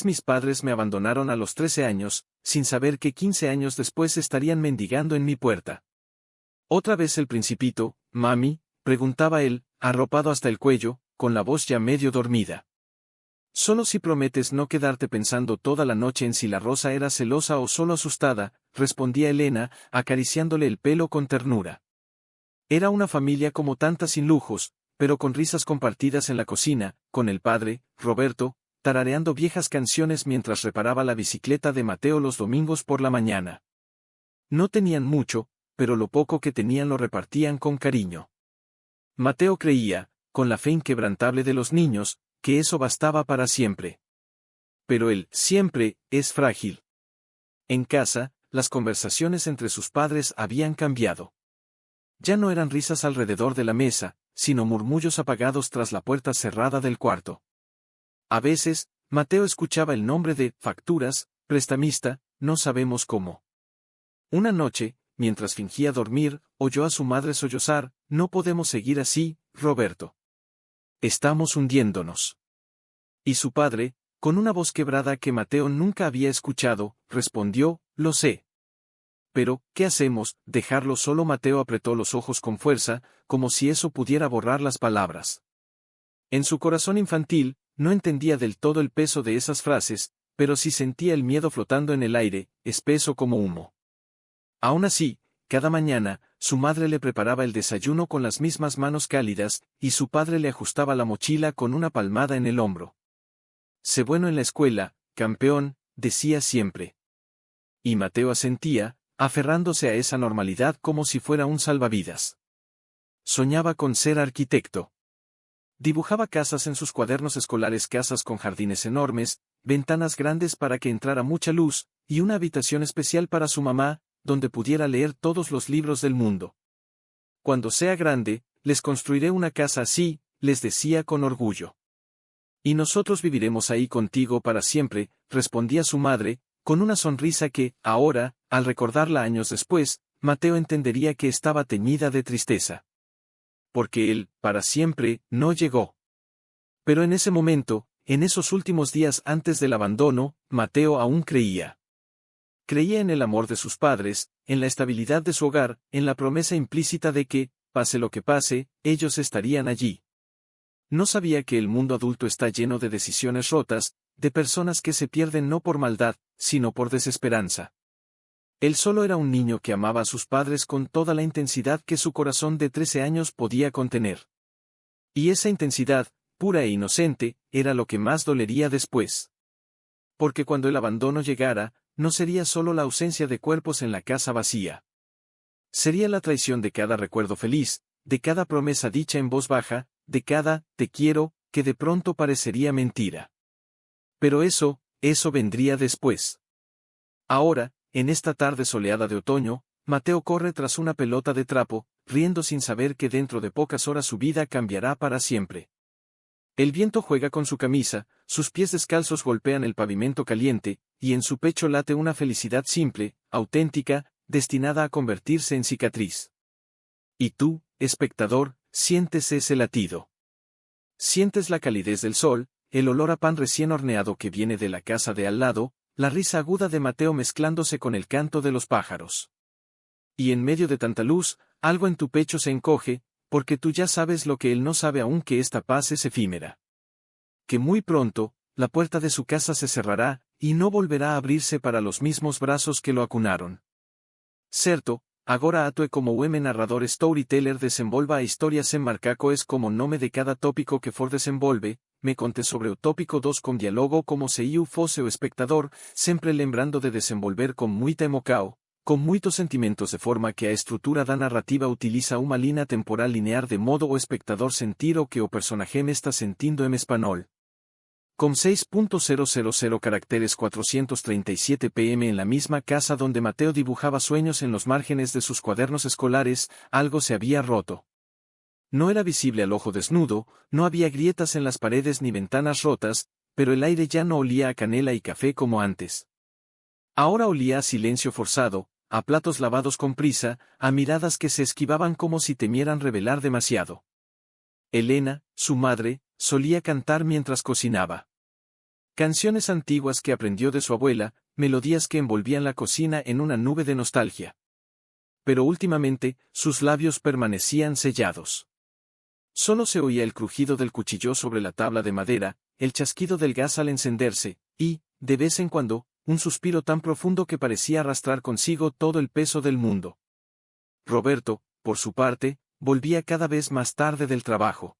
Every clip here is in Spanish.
Mis padres me abandonaron a los 13 años, sin saber que 15 años después estarían mendigando en mi puerta. ¿Otra vez el principito, mami?, preguntaba él, arropado hasta el cuello, con la voz ya medio dormida. Solo si prometes no quedarte pensando toda la noche en si la Rosa era celosa o solo asustada, respondía Elena, acariciándole el pelo con ternura. Era una familia como tantas sin lujos, pero con risas compartidas en la cocina, con el padre, Roberto, tarareando viejas canciones mientras reparaba la bicicleta de Mateo los domingos por la mañana. No tenían mucho, pero lo poco que tenían lo repartían con cariño. Mateo creía, con la fe inquebrantable de los niños, que eso bastaba para siempre. Pero él, siempre, es frágil. En casa, las conversaciones entre sus padres habían cambiado. Ya no eran risas alrededor de la mesa, sino murmullos apagados tras la puerta cerrada del cuarto. A veces, Mateo escuchaba el nombre de facturas, prestamista, no sabemos cómo. Una noche, mientras fingía dormir, oyó a su madre sollozar: «No podemos seguir así, Roberto. Estamos hundiéndonos». Y su padre, con una voz quebrada que Mateo nunca había escuchado, respondió: «Lo sé». «Pero, ¿qué hacemos? ¿Dejarlo solo?». Mateo apretó los ojos con fuerza, como si eso pudiera borrar las palabras. En su corazón infantil, no entendía del todo el peso de esas frases, pero sí sentía el miedo flotando en el aire, espeso como humo. Aún así, cada mañana, su madre le preparaba el desayuno con las mismas manos cálidas, y su padre le ajustaba la mochila con una palmada en el hombro. «Sé bueno en la escuela, campeón», decía siempre. Y Mateo asentía, aferrándose a esa normalidad como si fuera un salvavidas. Soñaba con ser arquitecto. Dibujaba casas en sus cuadernos escolares, casas con jardines enormes, ventanas grandes para que entrara mucha luz, y una habitación especial para su mamá, donde pudiera leer todos los libros del mundo. «Cuando sea grande, les construiré una casa así», les decía con orgullo. «Y nosotros viviremos ahí contigo para siempre», respondía su madre, con una sonrisa que, ahora, al recordarla años después, Mateo entendería que estaba teñida de tristeza. Porque él, para siempre, no llegó. Pero en ese momento, en esos últimos días antes del abandono, Mateo aún creía. Creía en el amor de sus padres, en la estabilidad de su hogar, en la promesa implícita de que, pase lo que pase, ellos estarían allí. No sabía que el mundo adulto está lleno de decisiones rotas, de personas que se pierden no por maldad, sino por desesperanza. Él solo era un niño que amaba a sus padres con toda la intensidad que su corazón de 13 años podía contener. Y esa intensidad, pura e inocente, era lo que más dolería después. Porque cuando el abandono llegara, no sería solo la ausencia de cuerpos en la casa vacía. Sería la traición de cada recuerdo feliz, de cada promesa dicha en voz baja, de cada «te quiero», que de pronto parecería mentira. Pero eso vendría después. Ahora, en esta tarde soleada de otoño, Mateo corre tras una pelota de trapo, riendo sin saber que dentro de pocas horas su vida cambiará para siempre. El viento juega con su camisa, sus pies descalzos golpean el pavimento caliente, y en su pecho late una felicidad simple, auténtica, destinada a convertirse en cicatriz. Y tú, espectador, sientes ese latido. Sientes la calidez del sol, el olor a pan recién horneado que viene de la casa de al lado, la risa aguda de Mateo mezclándose con el canto de los pájaros. Y en medio de tanta luz, algo en tu pecho se encoge, porque tú ya sabes lo que él no sabe aún, que esta paz es efímera. Que muy pronto, la puerta de su casa se cerrará, y no volverá a abrirse para los mismos brazos que lo acunaron. Certo, agora atue como ueme narrador storyteller desenvolva a historias en marcaco es como nome de cada tópico que for desenvolve, me conte sobre o tópico 2 con diálogo como se iu fosse o espectador, sempre lembrando de desenvolver con muita emoção, con muitos sentimentos de forma que a estrutura da narrativa utiliza uma linha temporal linear de modo o espectador sentir o que o personaje me está sentindo en español. Con 6.000 caracteres 437 pm en la misma casa donde Mateo dibujaba sueños en los márgenes de sus cuadernos escolares, algo se había roto. No era visible al ojo desnudo, no había grietas en las paredes ni ventanas rotas, pero el aire ya no olía a canela y café como antes. Ahora olía a silencio forzado, a platos lavados con prisa, a miradas que se esquivaban como si temieran revelar demasiado. Elena, su madre, solía cantar mientras cocinaba. Canciones antiguas que aprendió de su abuela, melodías que envolvían la cocina en una nube de nostalgia. Pero últimamente, sus labios permanecían sellados. Solo se oía el crujido del cuchillo sobre la tabla de madera, el chasquido del gas al encenderse, y, de vez en cuando, un suspiro tan profundo que parecía arrastrar consigo todo el peso del mundo. Roberto, por su parte, volvía cada vez más tarde del trabajo.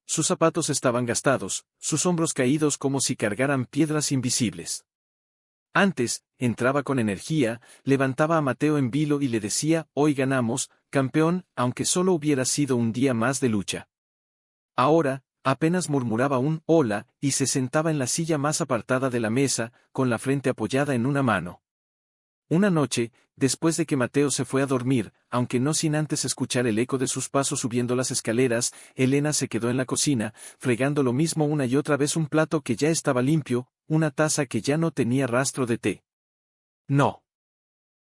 Sus zapatos estaban gastados, sus hombros caídos como si cargaran piedras invisibles. Antes, entraba con energía, levantaba a Mateo en vilo y le decía: «Hoy ganamos, campeón», aunque solo hubiera sido un día más de lucha. Ahora, apenas murmuraba un «hola» y se sentaba en la silla más apartada de la mesa, con la frente apoyada en una mano. Una noche, después de que Mateo se fue a dormir, aunque no sin antes escuchar el eco de sus pasos subiendo las escaleras, Elena se quedó en la cocina, fregando lo mismo una y otra vez un plato que ya estaba limpio, una taza que ya no tenía rastro de té. «No.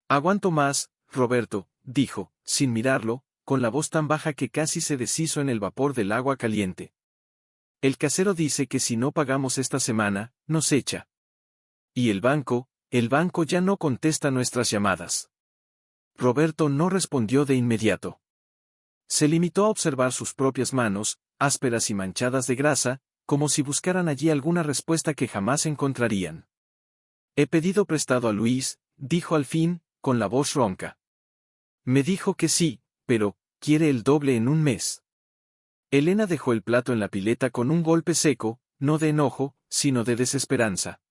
Aguanto más, Roberto», dijo, sin mirarlo, con la voz tan baja que casi se deshizo en el vapor del agua caliente. «El casero dice que si no pagamos esta semana, nos echa. Y el banco ya no contesta nuestras llamadas». Roberto no respondió de inmediato. Se limitó a observar sus propias manos, ásperas y manchadas de grasa, como si buscaran allí alguna respuesta que jamás encontrarían. «He pedido prestado a Luis», dijo al fin, con la voz ronca. «Me dijo que sí, pero quiere el doble en un mes». Elena dejó el plato en la pileta con un golpe seco, no de enojo, sino de desesperanza.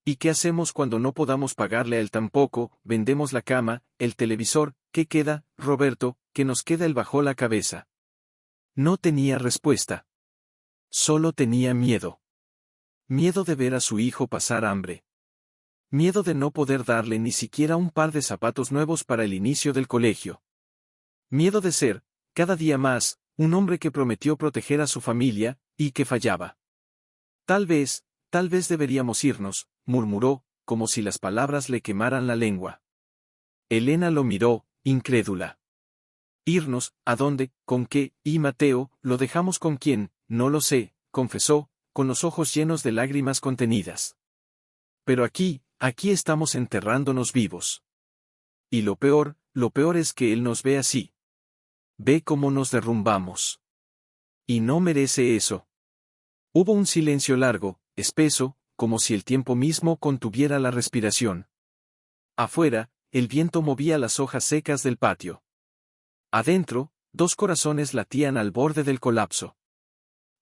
«¿Y qué hacemos cuando no podamos pagarle a él tampoco? Vendemos la cama, el televisor, ¿qué queda, Roberto? ¿Qué nos queda?». Él bajó la cabeza. No tenía respuesta. Solo tenía miedo. Miedo de ver a su hijo pasar hambre. Miedo de no poder darle ni siquiera un par de zapatos nuevos para el inicio del colegio. Miedo de ser, cada día más, un hombre que prometió proteger a su familia, y que fallaba. Tal vez deberíamos irnos», murmuró, como si las palabras le quemaran la lengua. Elena lo miró, incrédula. «¿Irnos? ¿A dónde? ¿Con qué? ¿Y Mateo? ¿Lo dejamos con quién?». «No lo sé», confesó, con los ojos llenos de lágrimas contenidas. «Pero aquí estamos enterrándonos vivos. Y lo peor es que él nos ve así. Ve cómo nos derrumbamos. Y no merece eso». Hubo un silencio largo, espeso, como si el tiempo mismo contuviera la respiración. Afuera, el viento movía las hojas secas del patio. Adentro, dos corazones latían al borde del colapso.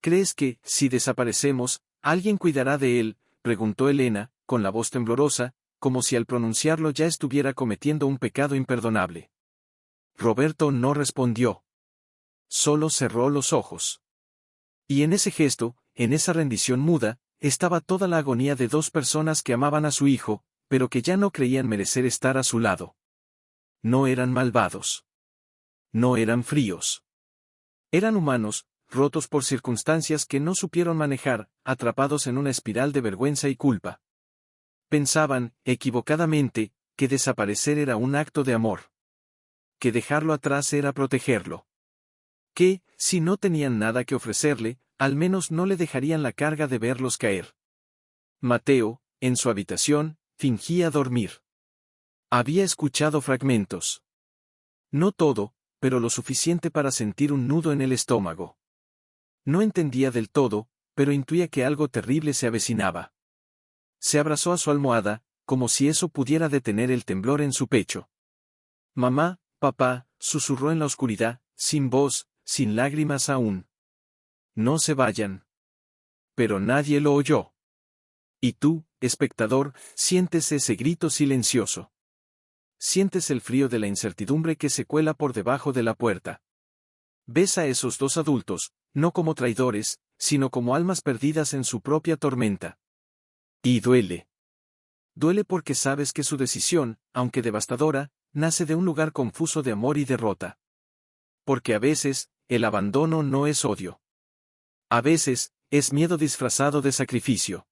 «¿Crees que, si desaparecemos, alguien cuidará de él?», preguntó Elena, con la voz temblorosa, como si al pronunciarlo ya estuviera cometiendo un pecado imperdonable. Roberto no respondió. Solo cerró los ojos. Y en ese gesto, en esa rendición muda, estaba toda la agonía de dos personas que amaban a su hijo, pero que ya no creían merecer estar a su lado. No eran malvados. No eran fríos. Eran humanos, rotos por circunstancias que no supieron manejar, atrapados en una espiral de vergüenza y culpa. Pensaban, equivocadamente, que desaparecer era un acto de amor. Que dejarlo atrás era protegerlo. Que, si no tenían nada que ofrecerle, al menos no le dejarían la carga de verlos caer. Mateo, en su habitación, fingía dormir. Había escuchado fragmentos. No todo, pero lo suficiente para sentir un nudo en el estómago. No entendía del todo, pero intuía que algo terrible se avecinaba. Se abrazó a su almohada, como si eso pudiera detener el temblor en su pecho. «Mamá, papá», susurró en la oscuridad, sin voz, sin lágrimas aún. «No se vayan». Pero nadie lo oyó. Y tú, espectador, sientes ese grito silencioso. Sientes el frío de la incertidumbre que se cuela por debajo de la puerta. Ves a esos dos adultos, no como traidores, sino como almas perdidas en su propia tormenta. Y duele. Duele porque sabes que su decisión, aunque devastadora, nace de un lugar confuso de amor y derrota. Porque a veces, el abandono no es odio. A veces, es miedo disfrazado de sacrificio.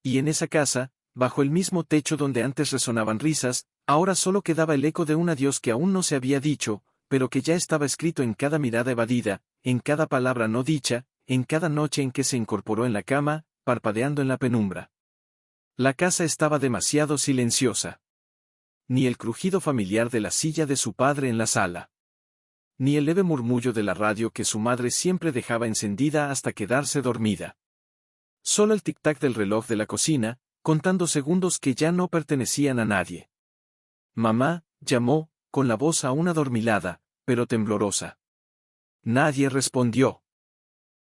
Y en esa casa, bajo el mismo techo donde antes resonaban risas, ahora solo quedaba el eco de un adiós que aún no se había dicho, pero que ya estaba escrito en cada mirada evadida, en cada palabra no dicha, en cada noche en que se incorporó en la cama, parpadeando en la penumbra. La casa estaba demasiado silenciosa. Ni el crujido familiar de la silla de su padre en la sala. Ni el leve murmullo de la radio que su madre siempre dejaba encendida hasta quedarse dormida. Solo el tic-tac del reloj de la cocina, contando segundos que ya no pertenecían a nadie. Mamá, llamó, con la voz aún adormilada, pero temblorosa. Nadie respondió.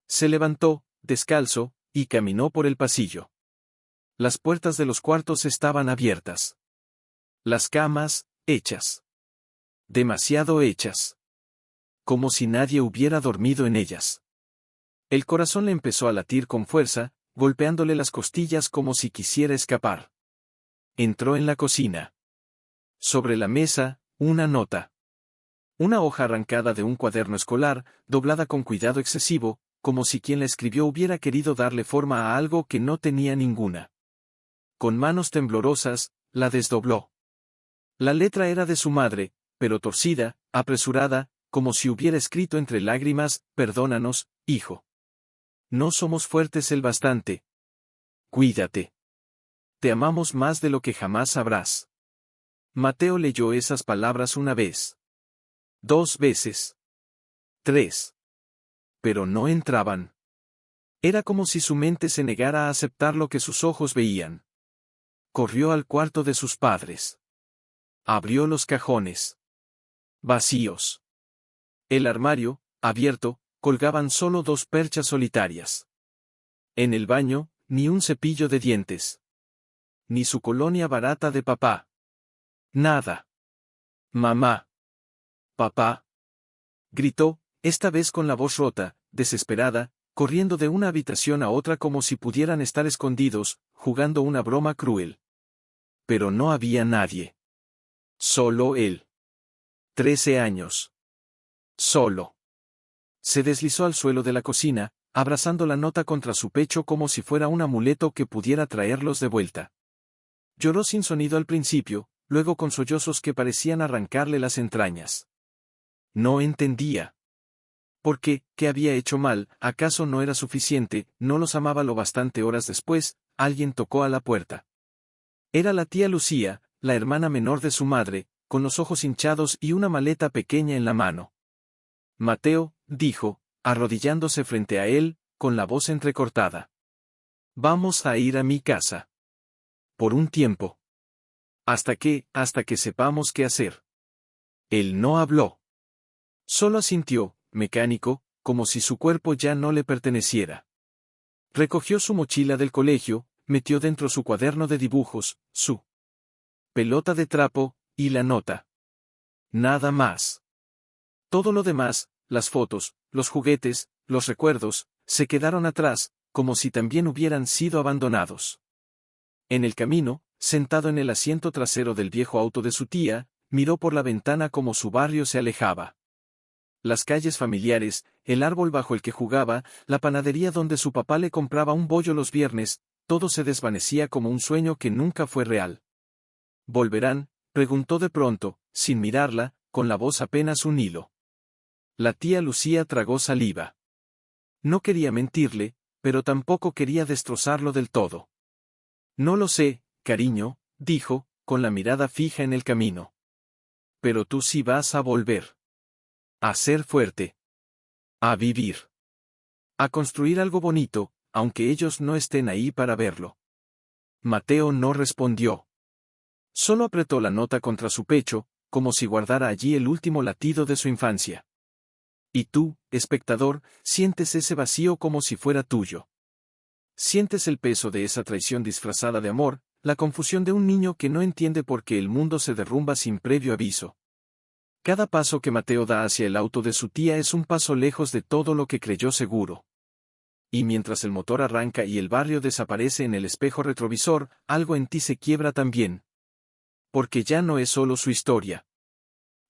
Se levantó, descalzo, y caminó por el pasillo. Las puertas de los cuartos estaban abiertas. Las camas, hechas. Demasiado hechas. Como si nadie hubiera dormido en ellas. El corazón le empezó a latir con fuerza, golpeándole las costillas como si quisiera escapar. Entró en la cocina. Sobre la mesa, una nota. Una hoja arrancada de un cuaderno escolar, doblada con cuidado excesivo, como si quien la escribió hubiera querido darle forma a algo que no tenía ninguna. Con manos temblorosas, la desdobló. La letra era de su madre, pero torcida, apresurada, como si hubiera escrito entre lágrimas: «Perdónanos, hijo. No somos fuertes el bastante. Cuídate. Te amamos más de lo que jamás sabrás». Mateo leyó esas palabras una vez. 2 veces. 3. Pero no entraban. Era como si su mente se negara a aceptar lo que sus ojos veían. Corrió al cuarto de sus padres. Abrió los cajones. Vacíos. El armario, abierto, colgaban solo 2 perchas solitarias. En el baño, ni un cepillo de dientes. Ni su colonia barata de papá. Nada. «Mamá. Papá», gritó, esta vez con la voz rota, desesperada, corriendo de una habitación a otra como si pudieran estar escondidos, jugando una broma cruel. Pero no había nadie. Solo él. 13 años. Solo. Se deslizó al suelo de la cocina, abrazando la nota contra su pecho como si fuera un amuleto que pudiera traerlos de vuelta. Lloró sin sonido al principio, luego con sollozos que parecían arrancarle las entrañas. No entendía. ¿Por qué? ¿Qué había hecho mal? ¿Acaso no era suficiente? ¿No los amaba lo bastante? Horas después, alguien tocó a la puerta. Era la tía Lucía, la hermana menor de su madre, con los ojos hinchados y una maleta pequeña en la mano. «Mateo», dijo, arrodillándose frente a él, con la voz entrecortada. «Vamos a ir a mi casa. Por un tiempo. Hasta que sepamos qué hacer». Él no habló. Solo asintió, mecánico, como si su cuerpo ya no le perteneciera. Recogió su mochila del colegio, metió dentro su cuaderno de dibujos, su pelota de trapo, y la nota. Nada más. Todo lo demás, las fotos, los juguetes, los recuerdos, se quedaron atrás, como si también hubieran sido abandonados. En el camino, sentado en el asiento trasero del viejo auto de su tía, miró por la ventana como su barrio se alejaba. Las calles familiares, el árbol bajo el que jugaba, la panadería donde su papá le compraba un bollo los viernes, todo se desvanecía como un sueño que nunca fue real. «¿Volverán?», preguntó de pronto, sin mirarla, con la voz apenas un hilo. La tía Lucía tragó saliva. No quería mentirle, pero tampoco quería destrozarlo del todo. «No lo sé, cariño», dijo, con la mirada fija en el camino. «Pero tú sí vas a volver. A ser fuerte. A vivir. A construir algo bonito, aunque ellos no estén ahí para verlo». Mateo no respondió. Solo apretó la nota contra su pecho, como si guardara allí el último latido de su infancia. Y tú, espectador, sientes ese vacío como si fuera tuyo. Sientes el peso de esa traición disfrazada de amor, la confusión de un niño que no entiende por qué el mundo se derrumba sin previo aviso. Cada paso que Mateo da hacia el auto de su tía es un paso lejos de todo lo que creyó seguro. Y mientras el motor arranca y el barrio desaparece en el espejo retrovisor, algo en ti se quiebra también. Porque ya no es solo su historia.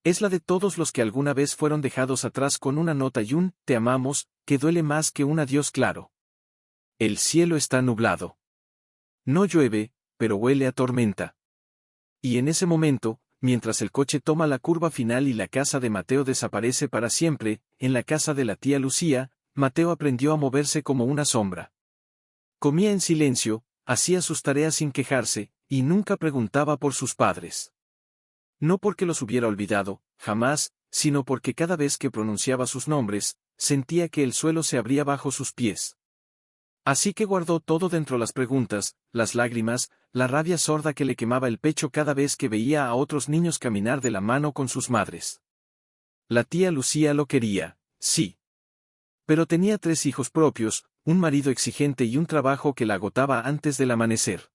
Es la de todos los que alguna vez fueron dejados atrás con una nota y un «te amamos», que duele más que un adiós claro. El cielo está nublado. No llueve, pero huele a tormenta. Y en ese momento, mientras el coche toma la curva final y la casa de Mateo desaparece para siempre, en la casa de la tía Lucía, Mateo aprendió a moverse como una sombra. Comía en silencio, hacía sus tareas sin quejarse, y nunca preguntaba por sus padres. No porque los hubiera olvidado, jamás, sino porque cada vez que pronunciaba sus nombres, sentía que el suelo se abría bajo sus pies. Así que guardó todo dentro: las preguntas, las lágrimas, la rabia sorda que le quemaba el pecho cada vez que veía a otros niños caminar de la mano con sus madres. La tía Lucía lo quería, sí. Pero tenía 3 hijos propios, un marido exigente y un trabajo que la agotaba antes del amanecer.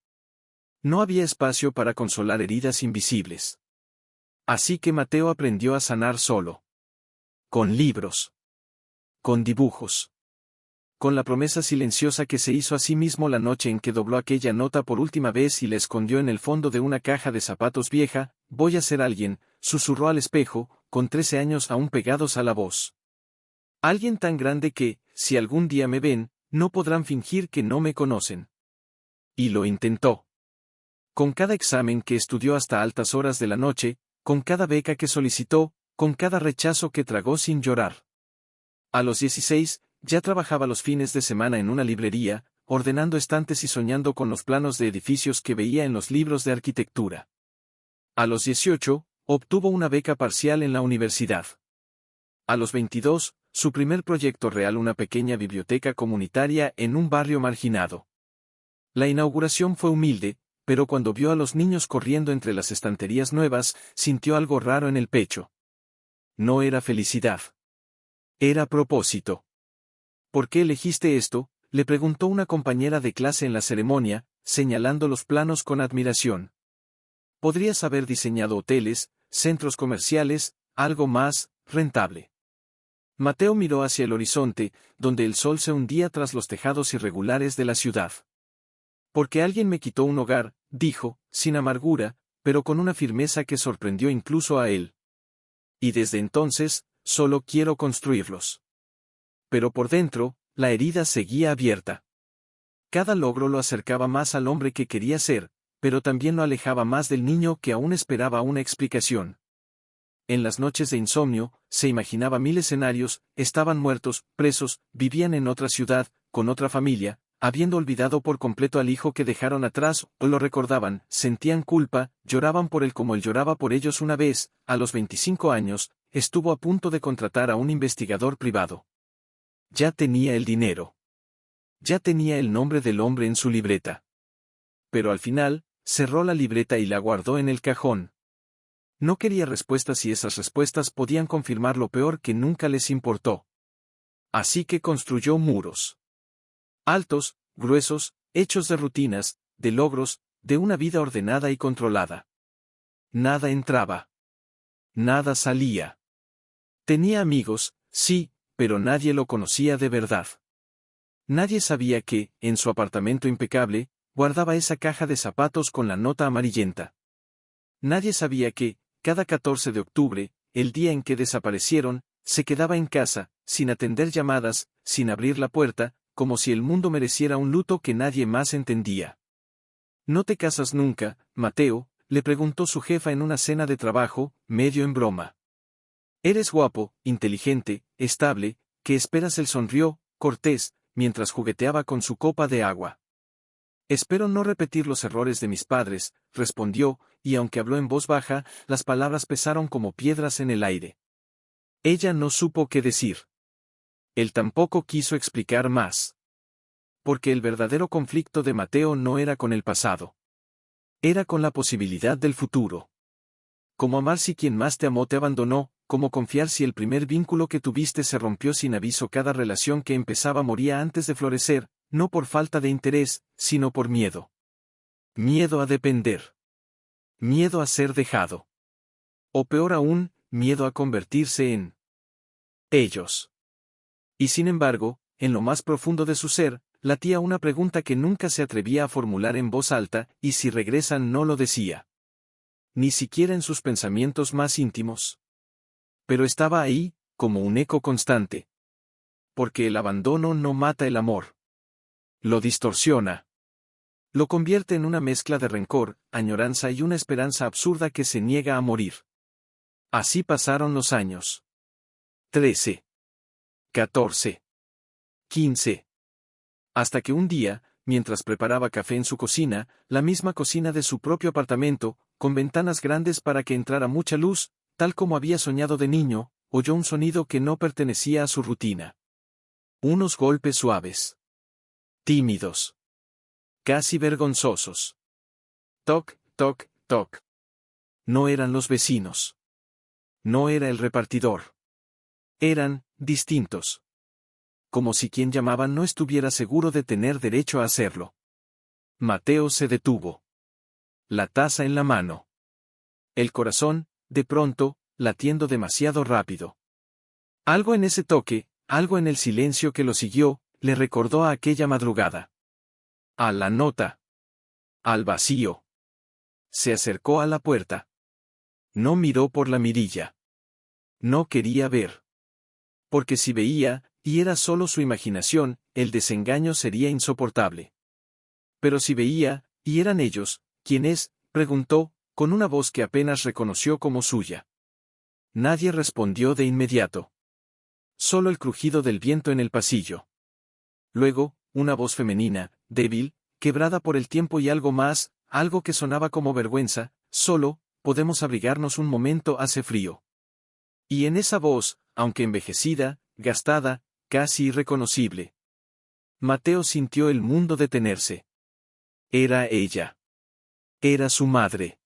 No había espacio para consolar heridas invisibles. Así que Mateo aprendió a sanar solo. Con libros. Con dibujos. Con la promesa silenciosa que se hizo a sí mismo la noche en que dobló aquella nota por última vez y la escondió en el fondo de una caja de zapatos vieja: voy a ser alguien, susurró al espejo, con 13 años aún pegados a la voz. Alguien tan grande que, si algún día me ven, no podrán fingir que no me conocen. Y lo intentó. Con cada examen que estudió hasta altas horas de la noche, con cada beca que solicitó, con cada rechazo que tragó sin llorar. A los 16, ya trabajaba los fines de semana en una librería, ordenando estantes y soñando con los planos de edificios que veía en los libros de arquitectura. A los 18, obtuvo una beca parcial en la universidad. A los 22, su primer proyecto real: una pequeña biblioteca comunitaria en un barrio marginado. La inauguración fue humilde, pero cuando vio a los niños corriendo entre las estanterías nuevas, sintió algo raro en el pecho. No era felicidad. Era propósito. ¿Por qué elegiste esto?, le preguntó una compañera de clase en la ceremonia, señalando los planos con admiración. Podrías haber diseñado hoteles, centros comerciales, algo más rentable. Mateo miró hacia el horizonte, donde el sol se hundía tras los tejados irregulares de la ciudad. Porque alguien me quitó un hogar, dijo, sin amargura, pero con una firmeza que sorprendió incluso a él. Y desde entonces, solo quiero construirlos. Pero por dentro, la herida seguía abierta. Cada logro lo acercaba más al hombre que quería ser, pero también lo alejaba más del niño que aún esperaba una explicación. En las noches de insomnio, se imaginaba 1000 escenarios: estaban muertos, presos, vivían en otra ciudad, con otra familia, habiendo olvidado por completo al hijo que dejaron atrás, o lo recordaban, sentían culpa, lloraban por él como él lloraba por ellos. Una vez, a los 25 años, estuvo a punto de contratar a un investigador privado. Ya tenía el dinero. Ya tenía el nombre del hombre en su libreta. Pero al final, cerró la libreta y la guardó en el cajón. No quería respuestas, y esas respuestas podían confirmar lo peor: que nunca les importó. Así que construyó muros. Altos, gruesos, hechos de rutinas, de logros, de una vida ordenada y controlada. Nada entraba. Nada salía. Tenía amigos, sí, pero nadie lo conocía de verdad. Nadie sabía que, en su apartamento impecable, guardaba esa caja de zapatos con la nota amarillenta. Nadie sabía que, cada 14 de octubre, el día en que desaparecieron, se quedaba en casa, sin atender llamadas, sin abrir la puerta, como si el mundo mereciera un luto que nadie más entendía. ¿No te casas nunca, Mateo?, le preguntó su jefa en una cena de trabajo, medio en broma. Eres guapo, inteligente, estable, ¿qué esperas? Él sonrió, cortés, mientras jugueteaba con su copa de agua. Espero no repetir los errores de mis padres, respondió, y aunque habló en voz baja, las palabras pesaron como piedras en el aire. Ella no supo qué decir. Él tampoco quiso explicar más. Porque el verdadero conflicto de Mateo no era con el pasado. Era con la posibilidad del futuro. ¿Cómo amar si quien más te amó te abandonó? ¿Cómo confiar si el primer vínculo que tuviste se rompió sin aviso? Cada relación que empezaba moría antes de florecer, no por falta de interés, sino por miedo. Miedo a depender. Miedo a ser dejado. O peor aún, miedo a convertirse en ellos. Y sin embargo, en lo más profundo de su ser, latía una pregunta que nunca se atrevía a formular en voz alta: ¿y si regresan? No lo decía. Ni siquiera en sus pensamientos más íntimos. Pero estaba ahí, como un eco constante. Porque el abandono no mata el amor. Lo distorsiona. Lo convierte en una mezcla de rencor, añoranza y una esperanza absurda que se niega a morir. Así pasaron los años. 13. 14. 15. Hasta que un día, mientras preparaba café en su cocina, la misma cocina de su propio apartamento, con ventanas grandes para que entrara mucha luz, tal como había soñado de niño, oyó un sonido que no pertenecía a su rutina. Unos golpes suaves. Tímidos. Casi vergonzosos. Toc, toc, toc. No eran los vecinos. No era el repartidor. Eran distintos. Como si quien llamaban no estuviera seguro de tener derecho a hacerlo. Mateo se detuvo. La taza en la mano. El corazón, de pronto, latiendo demasiado rápido. Algo en ese toque, algo en el silencio que lo siguió, le recordó a aquella madrugada. A la nota. Al vacío. Se acercó a la puerta. No miró por la mirilla. No quería ver. Porque si veía, y era solo su imaginación, el desengaño sería insoportable. Pero si veía, y eran ellos, ¿quién es?, preguntó, con una voz que apenas reconoció como suya. Nadie respondió de inmediato. Solo el crujido del viento en el pasillo. Luego, una voz femenina, débil, quebrada por el tiempo y algo más, algo que sonaba como vergüenza, solo, podemos abrigarnos un momento, hace frío. Y en esa voz, aunque envejecida, gastada, casi irreconocible, Mateo sintió el mundo detenerse. Era ella. Era su madre.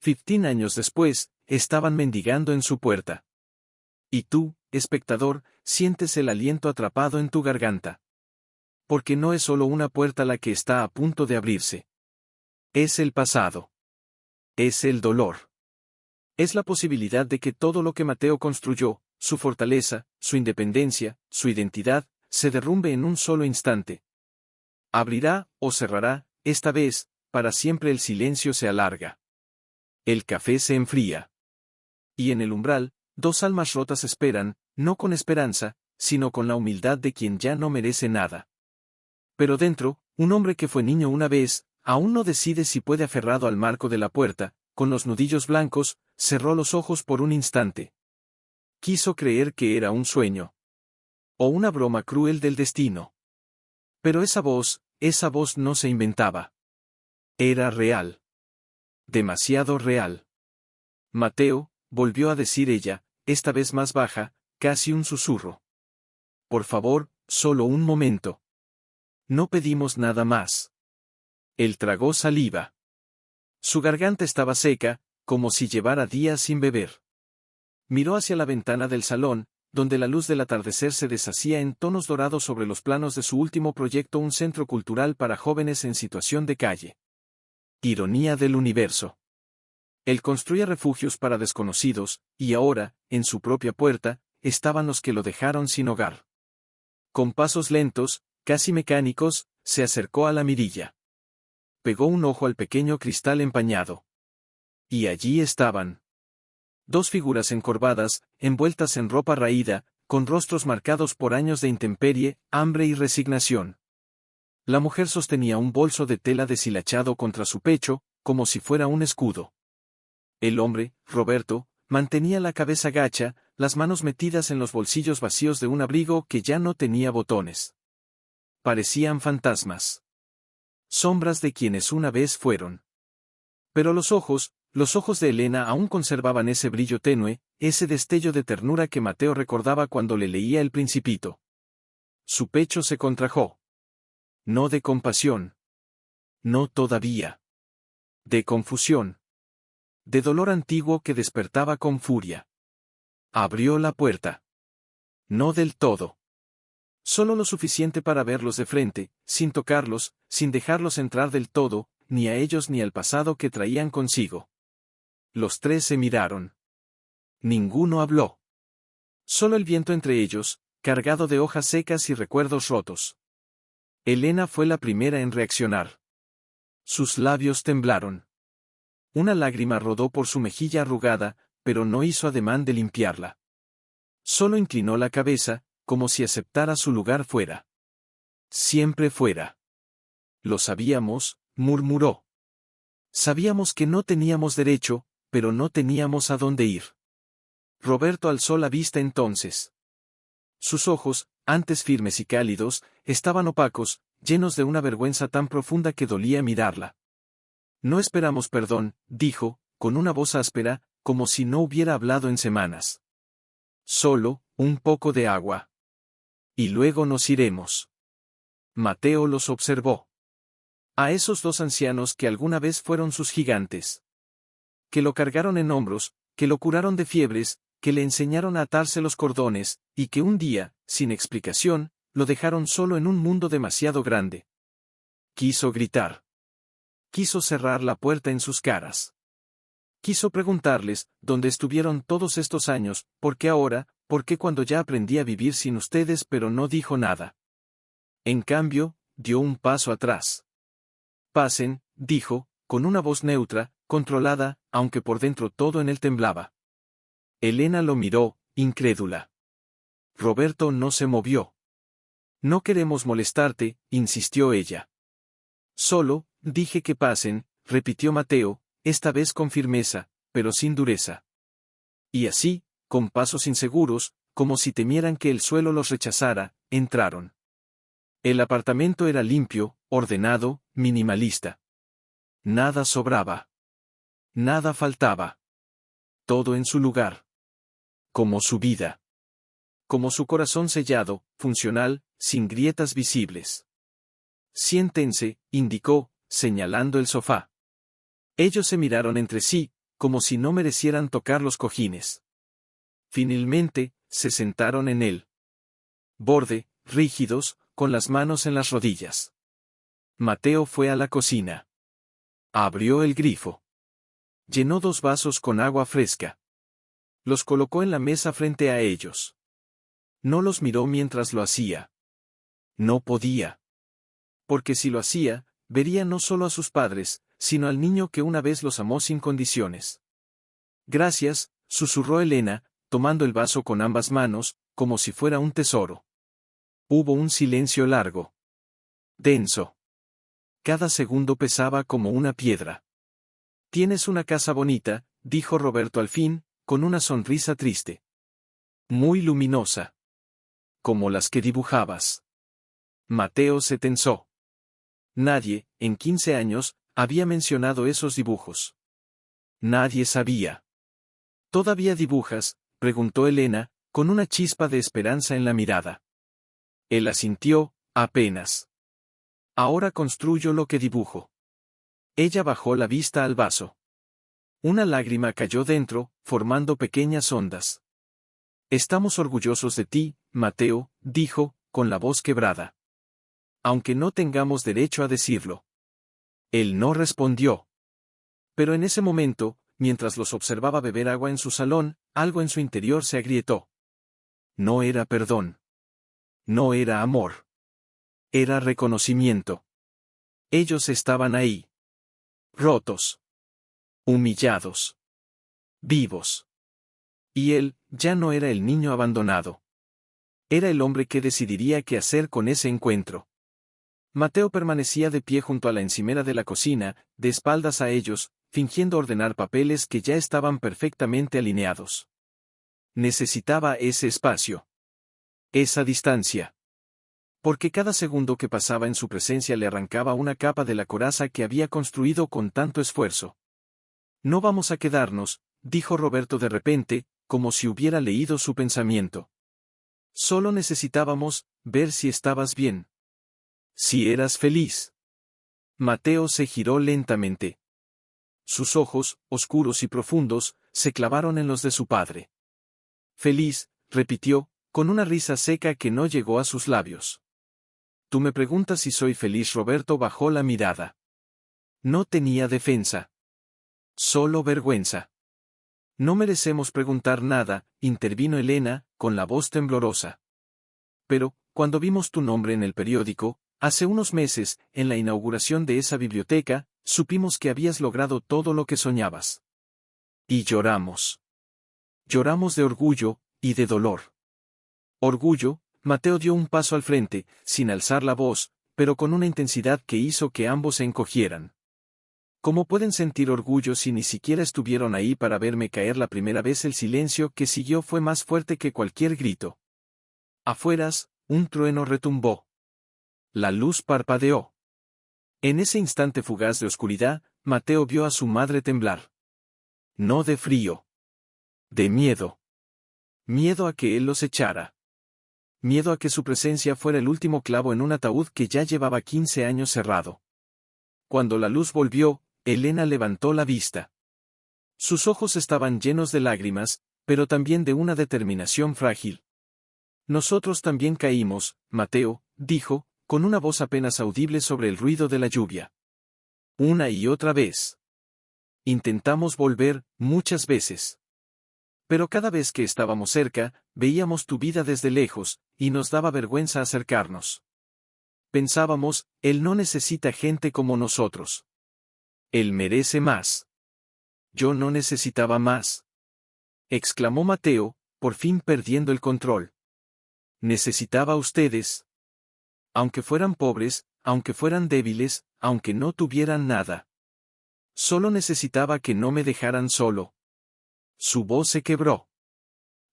15 años después, estaban mendigando en su puerta. Y tú, espectador, sientes el aliento atrapado en tu garganta. Porque no es solo una puerta la que está a punto de abrirse. Es el pasado. Es el dolor. Es la posibilidad de que todo lo que Mateo construyó, su fortaleza, su independencia, su identidad, se derrumbe en un solo instante. Abrirá, o cerrará, esta vez, para siempre el silencio se alarga. El café se enfría. Y en el umbral, dos almas rotas esperan, no con esperanza, sino con la humildad de quien ya no merece nada. Pero dentro, un hombre que fue niño una vez, aún no decide si puede aferrado al marco de la puerta, con los nudillos blancos, cerró los ojos por un instante. Quiso creer que era un sueño. O una broma cruel del destino. Pero esa voz no se inventaba. Era real. Demasiado real. Mateo, volvió a decir ella, esta vez más baja, casi un susurro. Por favor, solo un momento. No pedimos nada más. Él tragó saliva. Su garganta estaba seca, como si llevara días sin beber. Miró hacia la ventana del salón, donde la luz del atardecer se deshacía en tonos dorados sobre los planos de su último proyecto, un centro cultural para jóvenes en situación de calle. Ironía del universo. Él construía refugios para desconocidos, y ahora, en su propia puerta, estaban los que lo dejaron sin hogar. Con pasos lentos, casi mecánicos, se acercó a la mirilla. Pegó un ojo al pequeño cristal empañado. Y allí estaban. Dos figuras encorvadas, envueltas en ropa raída, con rostros marcados por años de intemperie, hambre y resignación. La mujer sostenía un bolso de tela deshilachado contra su pecho, como si fuera un escudo. El hombre, Roberto, mantenía la cabeza gacha, las manos metidas en los bolsillos vacíos de un abrigo que ya no tenía botones. Parecían fantasmas. Sombras de quienes una vez fueron. Pero los ojos de Elena aún conservaban ese brillo tenue, ese destello de ternura que Mateo recordaba cuando le leía El Principito. Su pecho se contrajo. No de compasión. No todavía. De confusión. De dolor antiguo que despertaba con furia. Abrió la puerta. No del todo. Solo lo suficiente para verlos de frente, sin tocarlos, sin dejarlos entrar del todo, ni a ellos ni al pasado que traían consigo. Los tres se miraron. Ninguno habló. Solo el viento entre ellos, cargado de hojas secas y recuerdos rotos. Elena fue la primera en reaccionar. Sus labios temblaron. Una lágrima rodó por su mejilla arrugada, pero no hizo ademán de limpiarla. Solo inclinó la cabeza, como si aceptara su lugar fuera. Siempre fuera. Lo sabíamos, murmuró. Sabíamos que no teníamos derecho, pero no teníamos a dónde ir. Roberto alzó la vista entonces. Sus ojos, antes firmes y cálidos, estaban opacos, llenos de una vergüenza tan profunda que dolía mirarla. No esperamos perdón, dijo, con una voz áspera, como si no hubiera hablado en semanas. Solo, un poco de agua. Y luego nos iremos. Mateo los observó. A esos dos ancianos que alguna vez fueron sus gigantes. Que lo cargaron en hombros, que lo curaron de fiebres, que le enseñaron a atarse los cordones, y que un día, sin explicación, lo dejaron solo en un mundo demasiado grande. Quiso gritar. Quiso cerrar la puerta en sus caras. Quiso preguntarles, ¿dónde estuvieron todos estos años? ¿Por qué ahora? ¿Por qué cuando ya aprendí a vivir sin ustedes? Pero no dijo nada. En cambio, dio un paso atrás. Pasen, dijo, con una voz neutra, controlada, aunque por dentro todo en él temblaba. Elena lo miró, incrédula. Roberto no se movió. No queremos molestarte, insistió ella. Solo, dije que pasen, repitió Mateo, esta vez con firmeza, pero sin dureza. Y así, con pasos inseguros, como si temieran que el suelo los rechazara, entraron. El apartamento era limpio, ordenado, minimalista. Nada sobraba. Nada faltaba. Todo en su lugar. Como su vida. Como su corazón sellado, funcional, sin grietas visibles. Siéntense, indicó, señalando el sofá. Ellos se miraron entre sí, como si no merecieran tocar los cojines. Finalmente, se sentaron en él. Borde, rígidos, con las manos en las rodillas. Mateo fue a la cocina. Abrió el grifo. Llenó 2 vasos con agua fresca. Los colocó en la mesa frente a ellos. No los miró mientras lo hacía. No podía. Porque si lo hacía, vería no solo a sus padres, sino al niño que una vez los amó sin condiciones. Gracias, susurró Elena, tomando el vaso con ambas manos, como si fuera un tesoro. Hubo un silencio largo. Denso. Cada segundo pesaba como una piedra. Tienes una casa bonita, dijo Roberto al fin, con una sonrisa triste. Muy luminosa. Como las que dibujabas. Mateo se tensó. Nadie, en 15 años, había mencionado esos dibujos. Nadie sabía. ¿Todavía dibujas?, preguntó Elena, con una chispa de esperanza en la mirada. Él asintió, apenas. Ahora construyo lo que dibujo. Ella bajó la vista al vaso. Una lágrima cayó dentro, formando pequeñas ondas. Estamos orgullosos de ti, Mateo, dijo, con la voz quebrada. Aunque no tengamos derecho a decirlo. Él no respondió. Pero en ese momento, mientras los observaba beber agua en su salón, algo en su interior se agrietó. No era perdón. No era amor. Era reconocimiento. Ellos estaban ahí. Rotos. Humillados. Vivos. Y él, ya no era el niño abandonado. Era el hombre que decidiría qué hacer con ese encuentro. Mateo permanecía de pie junto a la encimera de la cocina, de espaldas a ellos, fingiendo ordenar papeles que ya estaban perfectamente alineados. Necesitaba ese espacio. Esa distancia. Porque cada segundo que pasaba en su presencia le arrancaba una capa de la coraza que había construido con tanto esfuerzo. No vamos a quedarnos, dijo Roberto de repente, como si hubiera leído su pensamiento. Solo necesitábamos ver si estabas bien. Si eras feliz. Mateo se giró lentamente. Sus ojos, oscuros y profundos, se clavaron en los de su padre. Feliz, repitió, con una risa seca que no llegó a sus labios. Tú me preguntas si soy feliz. Roberto bajó la mirada. No tenía defensa. Solo vergüenza. No merecemos preguntar nada, intervino Elena, con la voz temblorosa. Pero, cuando vimos tu nombre en el periódico, hace unos meses, en la inauguración de esa biblioteca, supimos que habías logrado todo lo que soñabas. Y lloramos. Lloramos de orgullo, y de dolor. Orgullo, Mateo dio un paso al frente, sin alzar la voz, pero con una intensidad que hizo que ambos se encogieran. ¿Cómo pueden sentir orgullo si ni siquiera estuvieron ahí para verme caer la primera vez? El silencio que siguió fue más fuerte que cualquier grito. Afueras, un trueno retumbó. La luz parpadeó. En ese instante fugaz de oscuridad, Mateo vio a su madre temblar. No de frío. De miedo. Miedo a que él los echara. Miedo a que su presencia fuera el último clavo en un ataúd que ya llevaba 15 años cerrado. Cuando la luz volvió, Elena levantó la vista. Sus ojos estaban llenos de lágrimas, pero también de una determinación frágil. Nosotros también caímos, Mateo, dijo, con una voz apenas audible sobre el ruido de la lluvia. Una y otra vez. Intentamos volver, muchas veces. Pero cada vez que estábamos cerca, veíamos tu vida desde lejos, y nos daba vergüenza acercarnos. Pensábamos, él no necesita gente como nosotros. Él merece más. Yo no necesitaba más. Exclamó Mateo, por fin perdiendo el control. Necesitaba a ustedes. Aunque fueran pobres, aunque fueran débiles, aunque no tuvieran nada. Solo necesitaba que no me dejaran solo. Su voz se quebró.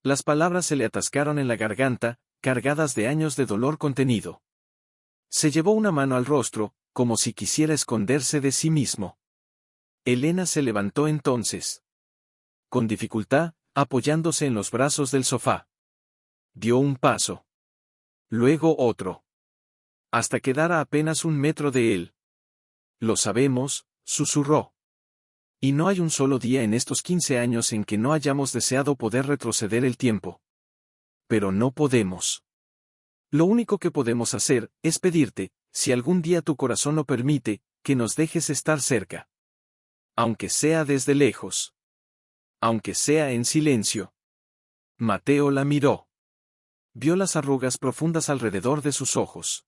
Las palabras se le atascaron en la garganta, cargadas de años de dolor contenido. Se llevó una mano al rostro, como si quisiera esconderse de sí mismo. Elena se levantó entonces. Con dificultad, apoyándose en los brazos del sofá. Dio un paso. Luego otro. Hasta quedar a apenas 1 metro de él. Lo sabemos, susurró. Y no hay un solo día en estos 15 años en que no hayamos deseado poder retroceder el tiempo. Pero no podemos. Lo único que podemos hacer, es pedirte, si algún día tu corazón lo permite, que nos dejes estar cerca. Aunque sea desde lejos. Aunque sea en silencio. Mateo la miró. Vio las arrugas profundas alrededor de sus ojos.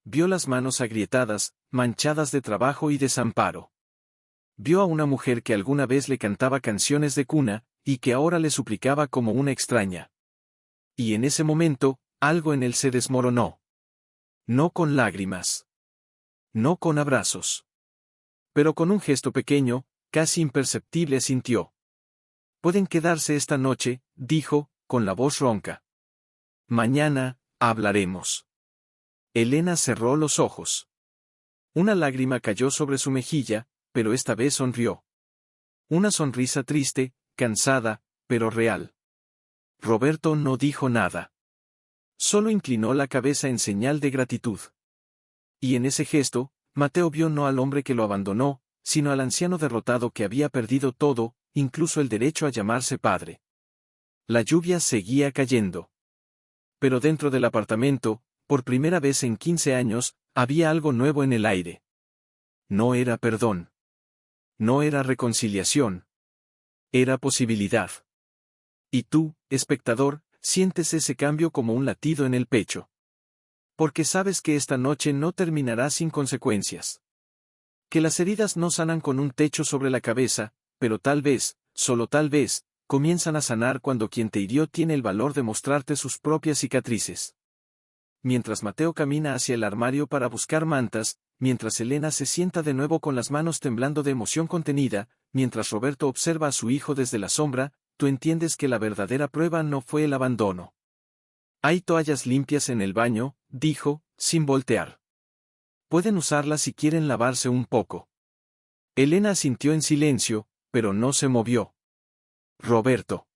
Vio las manos agrietadas, manchadas de trabajo y desamparo. Vio a una mujer que alguna vez le cantaba canciones de cuna, y que ahora le suplicaba como una extraña. Y en ese momento, algo en él se desmoronó. No con lágrimas. No con abrazos. Pero con un gesto pequeño, casi imperceptible sintió. Pueden quedarse esta noche, dijo, con la voz ronca. Mañana, hablaremos. Elena cerró los ojos. Una lágrima cayó sobre su mejilla, pero esta vez sonrió. Una sonrisa triste, cansada, pero real. Roberto no dijo nada. Solo inclinó la cabeza en señal de gratitud. Y en ese gesto, Mateo vio no al hombre que lo abandonó, sino al anciano derrotado que había perdido todo, incluso el derecho a llamarse padre. La lluvia seguía cayendo. Pero dentro del apartamento, por primera vez en 15 años, había algo nuevo en el aire. No era perdón. No era reconciliación. Era posibilidad. Y tú, espectador, sientes ese cambio como un latido en el pecho. Porque sabes que esta noche no terminará sin consecuencias. Que las heridas no sanan con un techo sobre la cabeza, pero tal vez, solo tal vez, comienzan a sanar cuando quien te hirió tiene el valor de mostrarte sus propias cicatrices. Mientras Mateo camina hacia el armario para buscar mantas, mientras Elena se sienta de nuevo con las manos temblando de emoción contenida, mientras Roberto observa a su hijo desde la sombra, tú entiendes que la verdadera prueba no fue el abandono. Hay toallas limpias en el baño, dijo, sin voltear. Pueden usarlas si quieren lavarse un poco. Elena asintió en silencio, pero no se movió. Roberto.